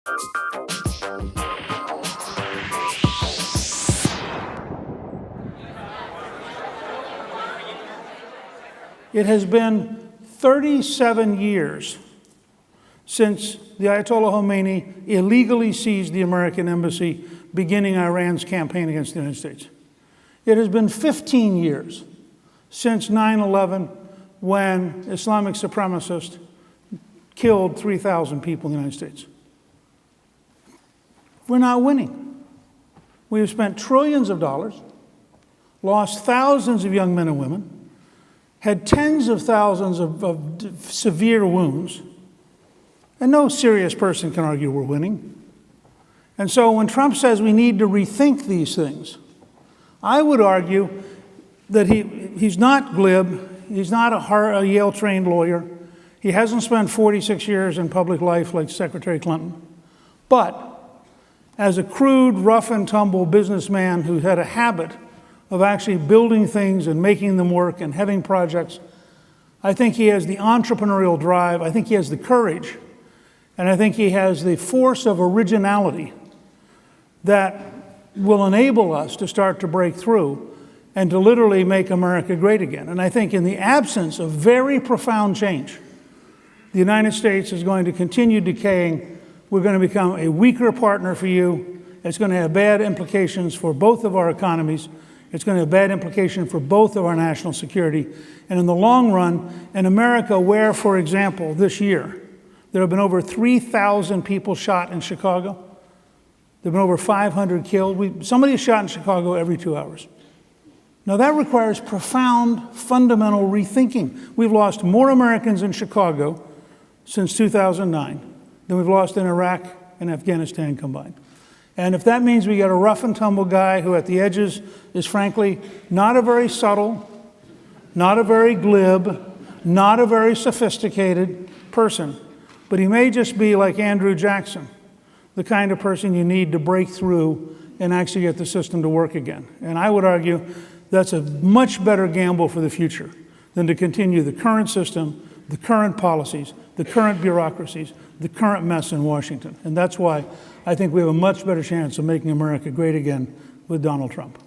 It has been 37 years since the Ayatollah Khomeini illegally seized the American embassy, beginning Iran's campaign against the United States. It has been 15 years since 9/11, when Islamic supremacists killed 3,000 people in the United States. We're not winning. We have spent trillions of dollars, lost thousands of young men and women, had tens of thousands of severe wounds, and no serious person can argue we're winning. And so when Trump says we need to rethink these things, I would argue that he's not glib, he's not a Yale-trained lawyer, he hasn't spent 46 years in public life like Secretary Clinton, but as a crude, rough-and-tumble businessman who had a habit of actually building things and making them work and having projects, I think he has the entrepreneurial drive, I think he has the courage, and I think he has the force of originality that will enable us to start to break through and to literally make America great again. And I think in the absence of very profound change, the United States is going to continue decaying. We're going to become a weaker partner for you. It's going to have bad implications for both of our economies. It's going to have bad implications for both of our national security. And in the long run, in America, where, for example, this year, there have been over 3,000 people shot in Chicago. There have been over 500 killed. Somebody is shot in Chicago every 2 hours. Now that requires profound, fundamental rethinking. We've lost more Americans in Chicago since 2009 than we've lost in Iraq and Afghanistan combined. And if that means we get a rough and tumble guy who at the edges is frankly not a very subtle, not a very glib, not a very sophisticated person, but he may just be like Andrew Jackson, the kind of person you need to break through and actually get the system to work again. And I would argue that's a much better gamble for the future than to continue the current system, the current policies, the current bureaucracies, the current mess in Washington. And that's why I think we have a much better chance of making America great again with Donald Trump.